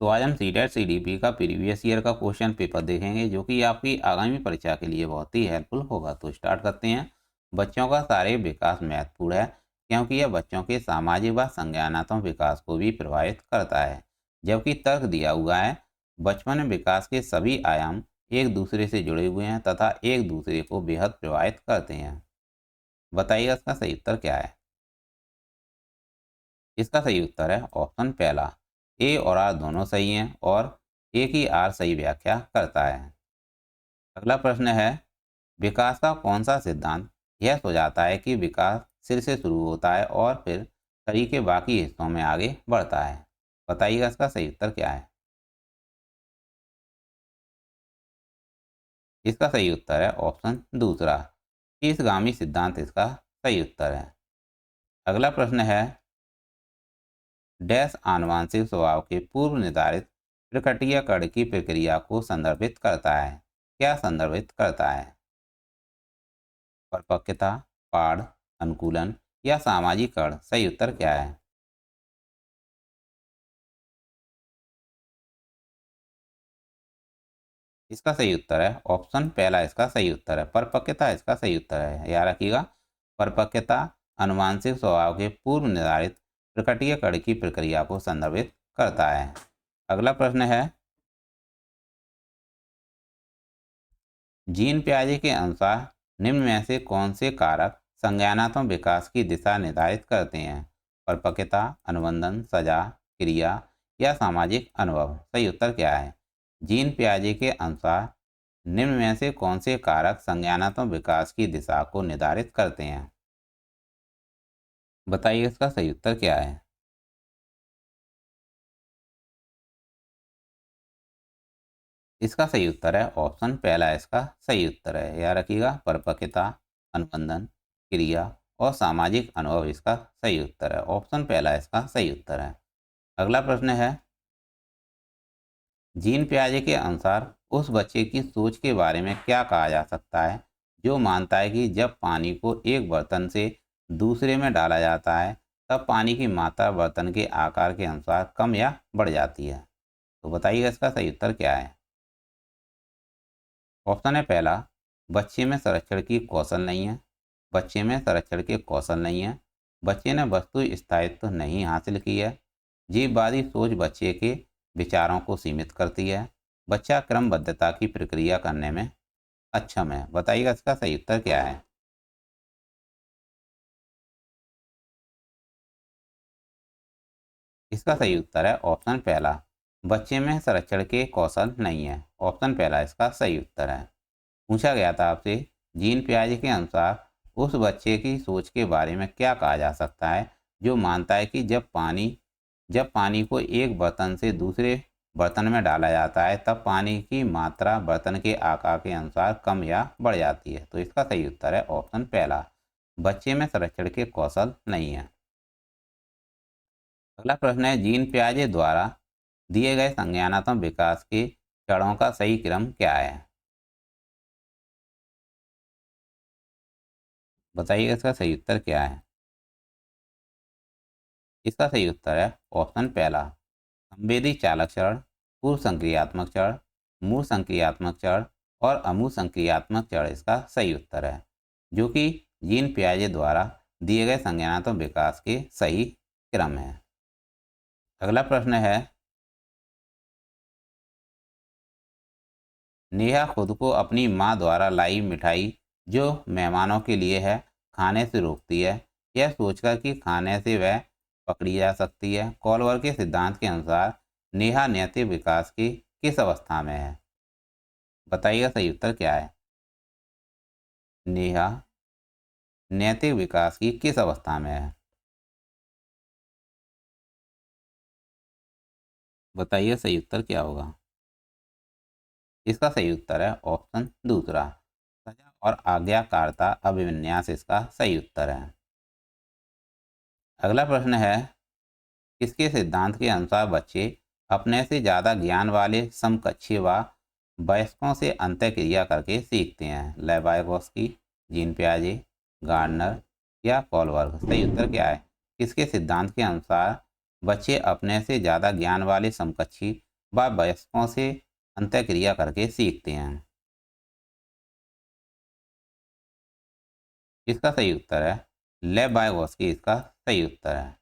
तो आज हम सीटेट सीडीपी का प्रीवियस ईयर का क्वेश्चन पेपर देखेंगे जो कि आपकी आगामी परीक्षा के लिए बहुत ही हेल्पफुल होगा। तो स्टार्ट करते हैं। बच्चों का शारीरिक विकास महत्वपूर्ण है क्योंकि यह बच्चों के सामाजिक व संज्ञानात्मक विकास को भी प्रभावित करता है। जबकि तर्क दिया हुआ है बचपन में विकास के सभी आयाम एक दूसरे से जुड़े हुए हैं तथा एक दूसरे को बेहद प्रभावित करते हैं। बताइएगा इसका सही उत्तर क्या है। इसका सही उत्तर है ऑप्शन पहला, ए और आर दोनों सही हैं और एक ही आर सही व्याख्या करता है। अगला प्रश्न है, विकास का कौन सा सिद्धांत यह सुझाता है कि विकास सिर से शुरू होता है और फिर शरीर के बाकी हिस्सों में आगे बढ़ता है। बताइएगा इसका सही उत्तर क्या है। इसका सही उत्तर है ऑप्शन दूसरा, शीर्षगामी सिद्धांत इसका सही उत्तर है। अगला प्रश्न है, डैश आनुवांशिक स्वभाव के पूर्व निर्धारित प्रकटीयकरण की प्रक्रिया को संदर्भित करता है। क्या संदर्भित करता है। परिपक्वता, पाढ़, अनुकूलन या सामाजिकरण। सही उत्तर क्या है। इसका सही उत्तर है ऑप्शन पहला, इसका सही उत्तर है परिपक्वता इसका सही उत्तर है। याद रखिएगा, परिपक्वता आनुवांशिक स्वभाव के पूर्व निर्धारित प्रकटीयकरण की प्रक्रिया को संदर्भित करता है। अगला प्रश्न है, जीन पियाजे के अनुसार निम्न में से कौन से कारक संज्ञानात्मक विकास की दिशा निर्धारित करते हैं। परिपक्वता, अनुबंधन, सजा, क्रिया या सामाजिक अनुभव। सही उत्तर क्या है। जीन पियाजे के अनुसार निम्न में से कौन से कारक संज्ञानात्मक विकास की दिशा को निर्धारित करते हैं। बताइए इसका सही उत्तर क्या है। इसका सही उत्तर है ऑप्शन पहला, इसका सही उत्तर है। याद रखिएगा, परिपक्वता, अनुबंधन, क्रिया और सामाजिक अनुभव इसका सही उत्तर है। ऑप्शन पहला इसका सही उत्तर है। अगला प्रश्न है, जीन पियाजे के अनुसार उस बच्चे की सोच के बारे में क्या कहा जा सकता है जो मानता है कि जब पानी को एक बर्तन से दूसरे में डाला जाता है तब पानी की मात्रा बर्तन के आकार के अनुसार कम या बढ़ जाती है। तो बताइएगा इसका सही उत्तर क्या है। ऑप्शन है पहला, बच्चे में संरक्षण की कौशल नहीं है। बच्चे में संरक्षण के कौशल नहीं है। बच्चे ने वस्तु स्थायित्व नहीं हासिल की है। जीववादी सोच बच्चे के विचारों को सीमित करती है। बच्चा क्रमबद्धता की प्रक्रिया करने में अक्षम है। बताइएगा इसका सही उत्तर क्या है। इसका सही उत्तर है ऑप्शन पहला, बच्चे में संरक्षण के कौशल नहीं है। ऑप्शन पहला इसका सही उत्तर है। पूछा गया था आपसे, जीन पियाजे के अनुसार उस बच्चे की सोच के बारे में क्या कहा जा सकता है जो मानता है कि जब पानी को एक बर्तन से दूसरे बर्तन में डाला जाता है तब पानी की मात्रा बर्तन के आकार के अनुसार कम या बढ़ जाती है। तो इसका सही उत्तर है ऑप्शन पहला, बच्चे में संरक्षण के कौशल नहीं है। अगला प्रश्न है, जीन पियाजे द्वारा दिए गए संज्ञानात्मक विकास के चरणों का सही क्रम क्या है। बताइएगा इसका सही उत्तर क्या है। इसका सही उत्तर है ऑप्शन पहला, संवेदी चालक चरण, पूर्व संक्रियात्मक चरण, मूल संक्रियात्मक चरण और अमूल संक्रियात्मक चरण इसका सही उत्तर है, जो कि जीन पियाजे द्वारा दिए गए संज्ञानात्मक विकास के सही क्रम है। अगला प्रश्न है, नेहा खुद को अपनी माँ द्वारा लाई मिठाई जो मेहमानों के लिए है खाने से रोकती है, यह सोचकर कि खाने से वह पकड़ी जा सकती है। कॉलवर के सिद्धांत के अनुसार नेहा नैतिक विकास की किस अवस्था में है। बताइएगा सही उत्तर क्या है। नेहा नैतिक विकास की किस अवस्था में है। बताइए सही उत्तर क्या होगा। इसका सही उत्तर है ऑप्शन दूसरा, सजा और आज्ञाकारिता अभिविन्यास इसका सही उत्तर है। अगला प्रश्न है, इसके सिद्धांत के अनुसार बच्चे अपने से ज़्यादा ज्ञान वाले समकक्षीय व वयस्कों से अंतःक्रिया करके सीखते हैं। लेवाइवस्की, जीन पियाजे, गार्डनर या कॉलबर्ग। सही उत्तर क्या है। इसके सिद्धांत के अनुसार बच्चे अपने से ज़्यादा ज्ञान वाले समकक्षी व वयस्कों से अंतःक्रिया करके सीखते हैं। इसका सही उत्तर है लेव वायगोस्की, इसका सही उत्तर है।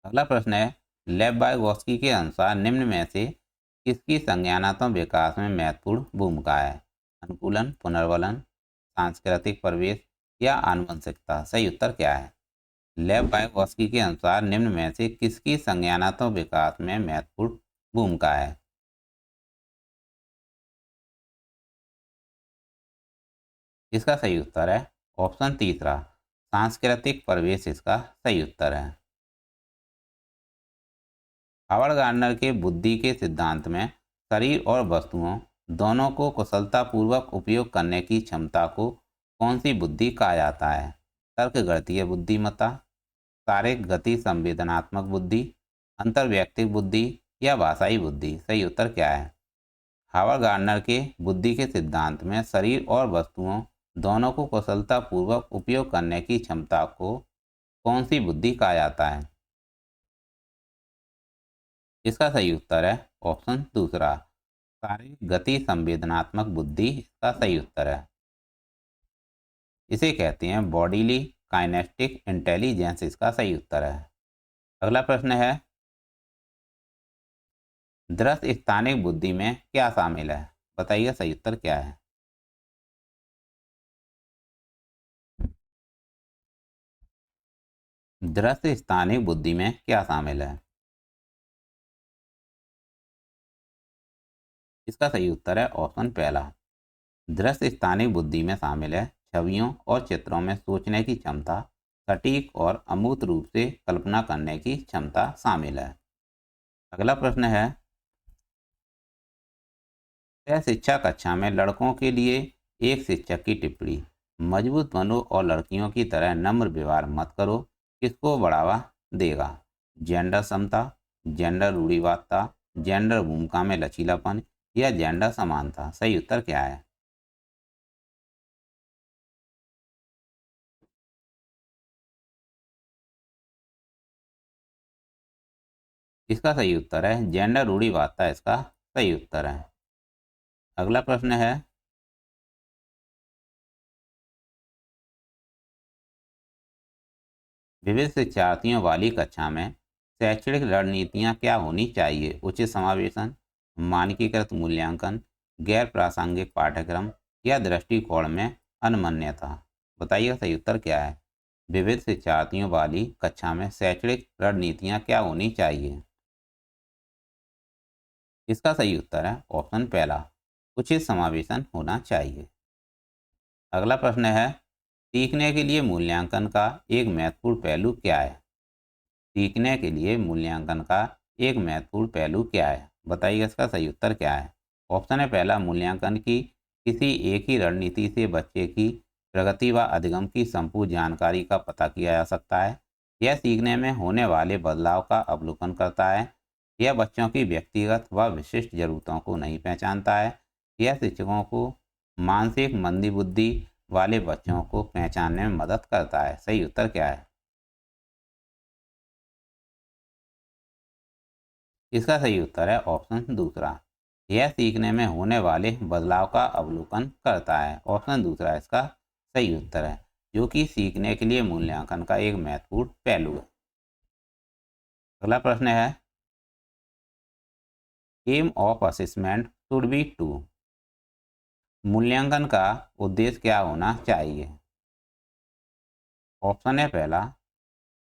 अगला प्रश्न है, लेव वायगोस्की के अनुसार निम्न में से किसकी संज्ञानात्मक विकास में महत्वपूर्ण भूमिका है? अनुकूलन, पुनर्वलन, सांस्कृतिक परिवेश या आनुवंशिकता? सही उत्तर क्या है? लेव वायगोस्की के अनुसार निम्न में से किसकी संज्ञानात्मक विकास में महत्वपूर्ण भूमिका है? इसका सही उत्तर है ऑप्शन तीसरा, सांस्कृतिक परिवेश, इसका सही उत्तर है। हावर्ड गार्डनर के बुद्धि के सिद्धांत में शरीर और वस्तुओं दोनों को कुशलतापूर्वक उपयोग करने की क्षमता को कौन सी बुद्धि कहा जाता है? तर्कगणितीय बुद्धिमत्ता, शारीरिक गति संवेदनात्मक बुद्धि, अंतर्वैयक्तिक बुद्धि या भाषाई बुद्धि? सही उत्तर क्या है? हावर्ड गार्डनर के बुद्धि के सिद्धांत में शरीर और वस्तुओं दोनों को कुशलतापूर्वक उपयोग करने की क्षमता को कौन सी बुद्धि कहा जाता है? इसका सही उत्तर है ऑप्शन दूसरा, शारीरिक गति संवेदनात्मक बुद्धि, इसका सही उत्तर है। इसे कहते हैं बॉडीली काइनेस्टिक इंटेलिजेंस, इसका सही उत्तर है। अगला प्रश्न है, दृश्य स्थानिक बुद्धि में क्या शामिल है? बताइए सही उत्तर क्या है? दृश्य स्थानिक बुद्धि में क्या शामिल है? इसका सही उत्तर है ऑप्शन पहला, दृश्य स्थानिक बुद्धि में शामिल है छवियों और चित्रों में सोचने की क्षमता, सटीक और अमूर्त रूप से कल्पना करने की क्षमता शामिल है। अगला प्रश्न है, सह शिक्षा कक्षा में लड़कों के लिए एक शिक्षक की टिप्पणी, मजबूत बनो और लड़कियों की तरह नम्र व्यवहार मत करो, किसको बढ़ावा देगा? जेंडर समता, जेंडर रूढ़िवादिता, जेंडर भूमिका में लचीलापन या जेंडर समानता? सही उत्तर क्या है? इसका सही उत्तर है जेंडर रूढ़िवादिता, इसका सही उत्तर है। अगला प्रश्न है, विविध शिक्षार्थियों वाली कक्षा में शैक्षणिक रणनीतियाँ क्या होनी चाहिए? उचित समावेशन, मानकीकृत मूल्यांकन, गैर प्रासंगिक पाठ्यक्रम या दृष्टिकोण में अनमन्यता? बताइए सही उत्तर क्या है? विविध शिक्षार्थियों वाली कक्षा में शैक्षणिक रणनीतियाँ क्या होनी चाहिए? इसका सही उत्तर है ऑप्शन पहला, उचित समावेशन होना चाहिए। अगला प्रश्न है, सीखने के लिए मूल्यांकन का एक महत्वपूर्ण पहलू क्या है? सीखने के लिए मूल्यांकन का एक महत्वपूर्ण पहलू क्या है? बताइए इसका सही उत्तर क्या है? ऑप्शन है पहला, मूल्यांकन की किसी एक ही रणनीति से बच्चे की प्रगति व अधिगम की संपूर्ण जानकारी का पता किया जा सकता है। यह सीखने में होने वाले बदलाव का अवलोकन करता है। यह बच्चों की व्यक्तिगत व विशिष्ट जरूरतों को नहीं पहचानता है। यह शिक्षकों को मानसिक मंदी बुद्धि वाले बच्चों को पहचानने में मदद करता है। सही उत्तर क्या है? इसका सही उत्तर है ऑप्शन दूसरा, यह सीखने में होने वाले बदलाव का अवलोकन करता है। ऑप्शन दूसरा इसका सही उत्तर है, जो कि सीखने के लिए मूल्यांकन का एक महत्वपूर्ण पहलू है। अगला प्रश्न है, aim of assessment should be to, मूल्यांकन का उद्देश्य क्या होना चाहिए? ऑप्शन है पहला,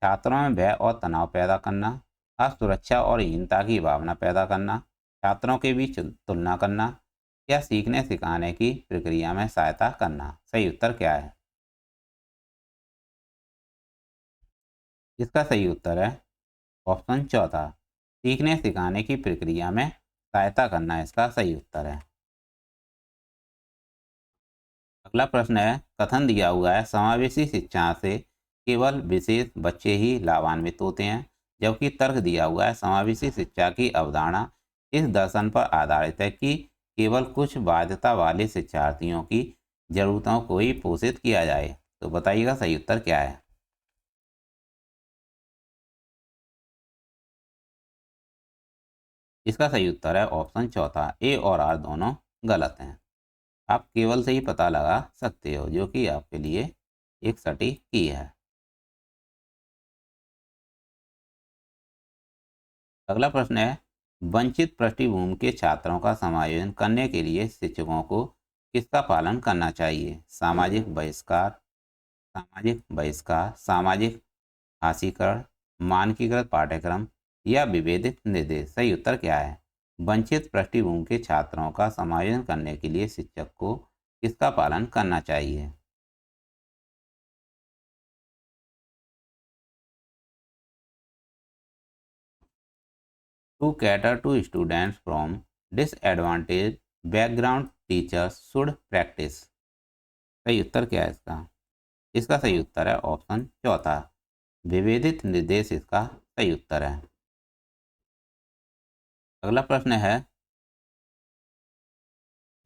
छात्रों में भय और तनाव पैदा करना, असुरक्षा और हीनता की भावना पैदा करना, छात्रों के बीच तुलना करना या सीखने सिखाने की प्रक्रिया में सहायता करना? सही उत्तर क्या है? इसका सही उत्तर है ऑप्शन चौथा, सीखने सिखाने की प्रक्रिया में सहायता करना, इसका सही उत्तर है। अगला प्रश्न है, कथन दिया हुआ है समावेशी शिक्षा से केवल विशेष बच्चे ही लाभान्वित होते हैं, जबकि तर्क दिया हुआ है समावेशी शिक्षा की अवधारणा इस दर्शन पर आधारित है कि केवल कुछ बाध्यता वाले शिक्षार्थियों की जरूरतों को ही पोषित किया जाए। तो बताइएगा सही उत्तर क्या है? इसका सही उत्तर है ऑप्शन चौथा, ए और आर दोनों गलत हैं। आप केवल से ही पता लगा सकते हो, जो कि आपके लिए एक सटीक की है। अगला प्रश्न है, वंचित पृष्ठभूमि के छात्रों का समायोजन करने के लिए शिक्षकों को किसका पालन करना चाहिए? सामाजिक बहिष्कार, सामाजिक हास्यीकरण, मानकीकृत पाठ्यक्रम या विभेदित निर्देश। सही उत्तर क्या है? वंचित पृष्ठभूमि के छात्रों का समायोजन करने के लिए शिक्षक को किसका पालन करना चाहिए? To cater to students from disadvantaged background, teachers should practice। सही उत्तर क्या है इसका? इसका सही उत्तर है ऑप्शन चौथा, विभेदित निर्देश इसका सही उत्तर है। अगला प्रश्न है,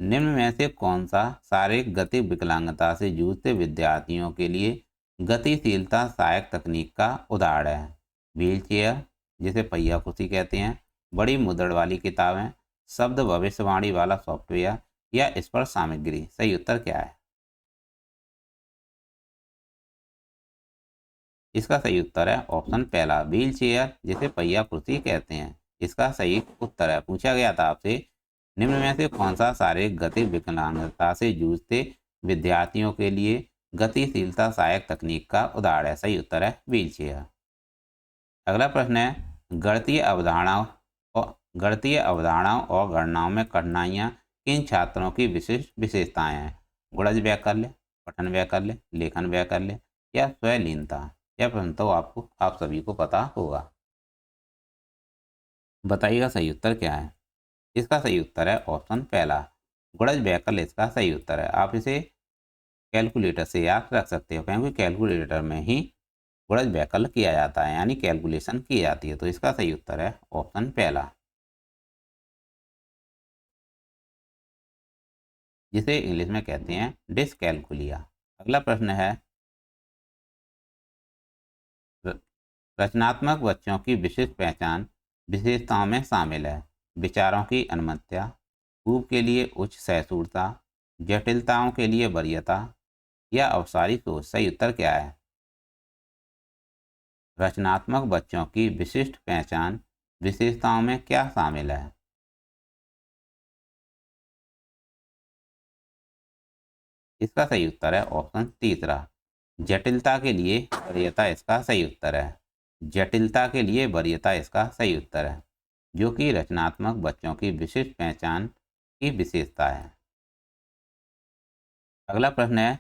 निम्न में से कौन सा शारीरिक गति विकलांगता से जूझते विद्यार्थियों के लिए गतिशीलता सहायक तकनीक का उदाहरण है? व्हील चेयर, जिसे पहिया कुर्सी कहते हैं, बड़ी मुद्रण वाली किताबें, शब्द भविष्यवाणी वाला सॉफ्टवेयर या स्पर्श सामग्री। सही उत्तर क्या है? इसका सही उत्तर है ऑप्शन पहला, व्हील चेयर जिसे पहिया कुर्सी कहते हैं। इसका सही उत्तर है। पूछा गया था आपसे, निम्न में से कौन सा शारीरिक गति विकलांगता से जूझते विद्यार्थियों के लिए गतिशीलता सहायक तकनीक का उदाहरण है? सही उत्तर है व्हील चेयर। अगला प्रश्न है, गणितीय अवधारणाओं और गणनाओं में कठिनाइयाँ किन छात्रों की विशिष्ट विशेषताएं हैं? गुणज वैकल्य, पठन वैकल्य, लेखन वैकल्य या स्वलीनता। यह प्रश्न तो आप सभी को पता होगा। बताइएगा सही उत्तर क्या है? इसका सही उत्तर है ऑप्शन पहला, गुणज वैकल्य इसका सही उत्तर है। आप इसे कैलकुलेटर से याद रख सकते हो, क्योंकि कैलकुलेटर में ही गुणज वैकल्य किया जाता है, यानी कैलकुलेशन की जाती है। तो इसका सही उत्तर है ऑप्शन पहला, जिसे इंग्लिश में कहते हैं डिसकैलकुलिया। अगला प्रश्न है, रचनात्मक बच्चों की विशिष्ट पहचान विशेषताओं में शामिल है? विचारों की अनमत्या, खूब के लिए उच्च सहिष्णुता, जटिलताओं के लिए वरीयता या अवसारी सोच। सही उत्तर क्या है? रचनात्मक बच्चों की विशिष्ट पहचान विशेषताओं में क्या शामिल है? इसका सही उत्तर है ऑप्शन तीसरा, जटिलता के लिए वरीयता इसका सही उत्तर है। जटिलता के लिए वरीयता इसका सही उत्तर है, जो कि रचनात्मक बच्चों की विशिष्ट पहचान की विशेषता है। अगला प्रश्न है,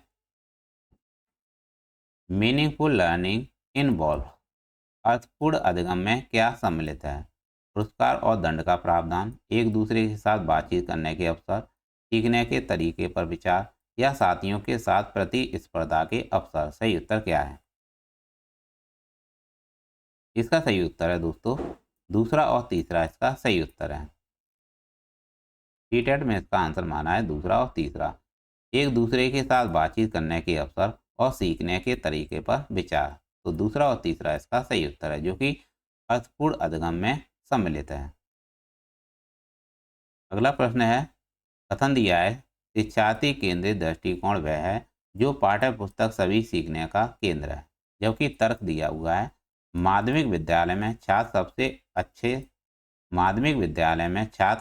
मीनिंगफुल लर्निंग इनवॉल्व, अर्थपूर्ण अधिगम में क्या सम्मिलित है? पुरस्कार और दंड का प्रावधान, एक दूसरे के साथ बातचीत करने के अवसर, सीखने के तरीके पर विचार या साथियों के साथ प्रतिस्पर्धा के अवसर। सही उत्तर क्या है? इसका सही उत्तर है दोस्तों दूसरा और तीसरा इसका सही उत्तर है। टीटेट में इसका आंसर माना है दूसरा और तीसरा, एक दूसरे के साथ बातचीत करने के अवसर और सीखने के तरीके पर विचार। तो दूसरा और तीसरा इसका सही उत्तर है, जो कि अर्थपूर्ण अधिगम में सम्मिलित है। अगला प्रश्न है, कथन दिया है, शिक्षार्थी केंद्रित दृष्टिकोण वह है जो पाठ्य पुस्तक सभी सीखने का केंद्र है। जबकि तर्क दिया हुआ है, माध्यमिक विद्यालय में छात्र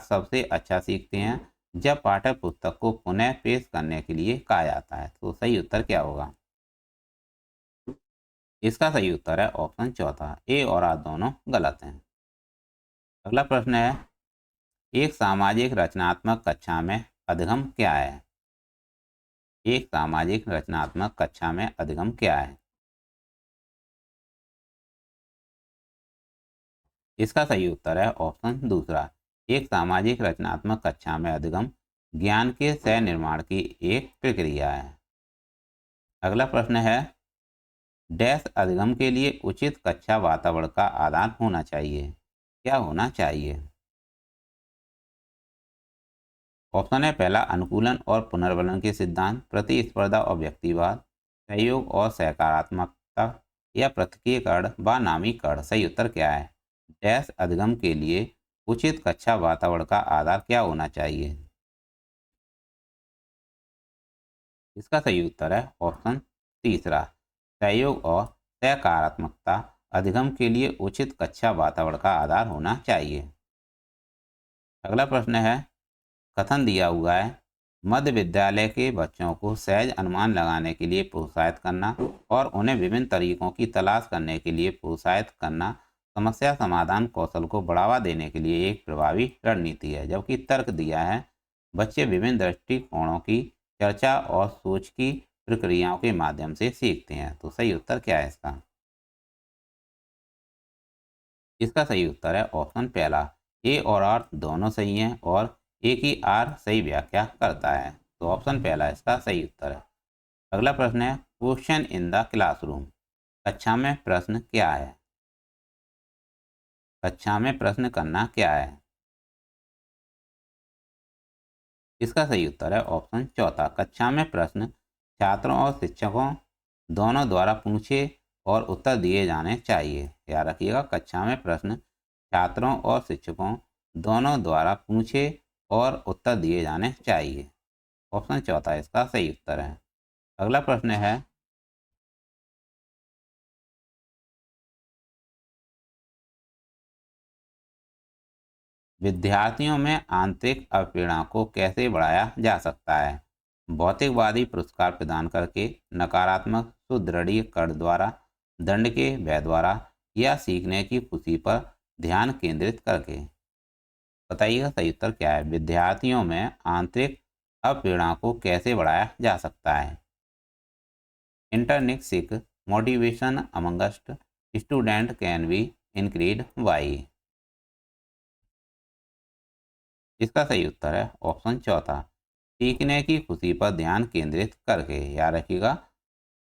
सबसे अच्छा सीखते हैं जब पाठ्य पुस्तक को पुनः पेश करने के लिए कहा जाता है। तो सही उत्तर क्या होगा? इसका सही उत्तर है ऑप्शन चौथा, ए और आर दोनों गलत हैं। अगला प्रश्न है, एक सामाजिक रचनात्मक कक्षा में अधिगम क्या है? एक सामाजिक रचनात्मक कक्षा में अधिगम क्या है? इसका सही उत्तर है ऑप्शन दूसरा, एक सामाजिक रचनात्मक कक्षा में अधिगम ज्ञान के सह निर्माण की एक प्रक्रिया है। अगला प्रश्न है, डैश अधिगम के लिए उचित कक्षा वातावरण का आदान होना चाहिए। क्या होना चाहिए? ऑप्शन है पहला, अनुकूलन और पुनर्वलन के सिद्धांत, प्रतिस्पर्धा और व्यक्तिवाद, सहयोग और सकारात्मकता या पृथकीकरण व नामीकरण। सही उत्तर क्या है? डैश अधिगम के लिए उचित कक्षा वातावरण का आधार क्या होना चाहिए? इसका सही उत्तर है ऑप्शन तीसरा, सहयोग और सकारात्मकता अधिगम के लिए उचित कक्षा वातावरण का आधार होना चाहिए। अगला प्रश्न है, कथन दिया हुआ है, मध्य विद्यालय के बच्चों को सहज अनुमान लगाने के लिए प्रोत्साहित करना और उन्हें विभिन्न तरीकों की तलाश करने के लिए प्रोत्साहित करना समस्या समाधान कौशल को बढ़ावा देने के लिए एक प्रभावी रणनीति है। जबकि तर्क दिया है, बच्चे विभिन्न दृष्टिकोणों की चर्चा और सोच की प्रक्रियाओं के माध्यम से सीखते हैं। तो सही उत्तर क्या है इसका? इसका सही उत्तर है ऑप्शन पहला, ए और आर दोनों सही हैं और एक ही आर सही व्याख्या करता है। तो ऑप्शन पहला इसका सही उत्तर है। अगला प्रश्न है, क्वेश्चन इन द क्लासरूम, कक्षा में प्रश्न क्या है? कक्षा में प्रश्न करना क्या है? इसका सही उत्तर है ऑप्शन चौथा, कक्षा में प्रश्न छात्रों और शिक्षकों दोनों द्वारा पूछे और उत्तर दिए जाने चाहिए। याद रखिएगा, कक्षा में प्रश्न छात्रों और शिक्षकों दोनों द्वारा पूछे और उत्तर दिए जाने चाहिए। ऑप्शन चौथा इसका सही उत्तर है। अगला प्रश्न है, विद्यार्थियों में आंतरिक अप्रेरणा को कैसे बढ़ाया जा सकता है? भौतिकवादी पुरस्कार प्रदान करके, नकारात्मक सुदृढ़ीकरण द्वारा, दंड के भय द्वारा या सीखने की खुशी पर ध्यान केंद्रित करके। बताइएगा सही उत्तर क्या है? विद्यार्थियों में आंतरिक अप्रेरणा को कैसे बढ़ाया जा सकता है? Intrinsic motivation amongst student can be increased by. इसका सही उत्तर है ऑप्शन चौथा, सीखने की खुशी पर ध्यान केंद्रित करके। याद रखिएगा,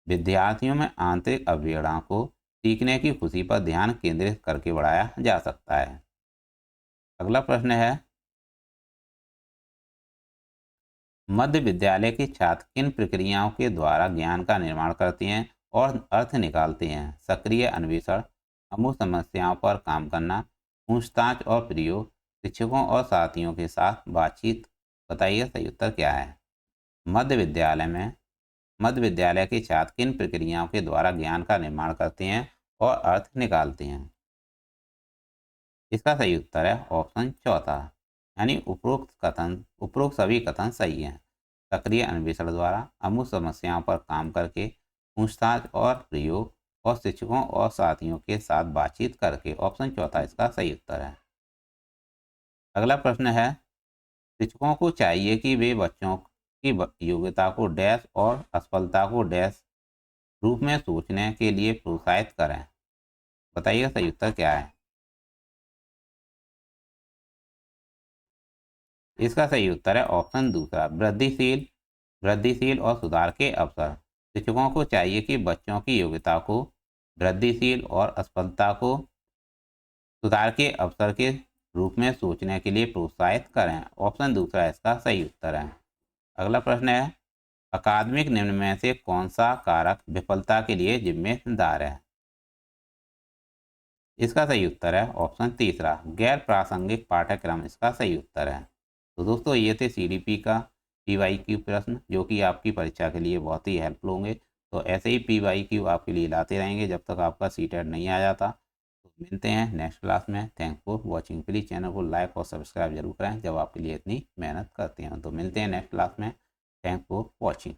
विद्यार्थियों में आंतरिक अवधारणा को सीखने की खुशी पर ध्यान केंद्रित करके बढ़ाया जा सकता है। अगला प्रश्न है, मध्य विद्यालय के छात्र किन प्रक्रियाओं के द्वारा ज्ञान का निर्माण करते हैं और अर्थ निकालते हैं? सक्रिय अन्वेषण, अमूल समस्याओं पर काम करना, पूछताछ और प्रयोग, शिक्षकों और साथियों के साथ बातचीत। बताइए सही उत्तर क्या है? मध्य विद्यालय के छात्र किन प्रक्रियाओं के द्वारा ज्ञान का निर्माण करते हैं और अर्थ निकालते हैं? इसका सही उत्तर है ऑप्शन चौथा, यानी उपरोक्त सभी कथन सही हैं। सक्रिय अन्वेषण द्वारा, अमूल समस्याओं पर काम करके, पूछताछ और प्रयोग, और शिक्षकों और साथियों के साथ बातचीत करके। ऑप्शन चौथा इसका सही उत्तर है। अगला प्रश्न है, शिक्षकों को चाहिए कि वे बच्चों की योग्यता को डैश और असफलता को डैश रूप में सोचने के लिए प्रोत्साहित करें। बताइएगा सही उत्तर क्या है? इसका सही उत्तर है ऑप्शन दूसरा, वृद्धिशील और सुधार के अवसर। शिक्षकों को चाहिए कि बच्चों की योग्यता को वृद्धिशील और असफलता को सुधार के अवसर के रूप में सोचने के लिए प्रोत्साहित करें। ऑप्शन दूसरा इसका सही उत्तर है। अगला प्रश्न है, अकादमिक निम्न में से कौन सा कारक विफलता के लिए जिम्मेदार है? इसका सही उत्तर है ऑप्शन तीसरा, गैर प्रासंगिक पाठ्यक्रम इसका सही उत्तर है। तो दोस्तों, ये थे सीडीपी का पीवाईक्यू प्रश्न, जो कि आपकी परीक्षा के लिए बहुत ही हेल्पफुल होंगे। तो ऐसे ही पीवाईक्यू आपके लिए लाते रहेंगे जब तक आपका सीटेट नहीं आ जाता। तो मिलते हैं नेक्स्ट क्लास में। Thanks for watching. Please channel को लाइक और सब्सक्राइब जरूर करें जब आपके लिए इतनी मेहनत करते हैं। तो मिलते हैं नेक्स्ट क्लास में। Thanks for watching.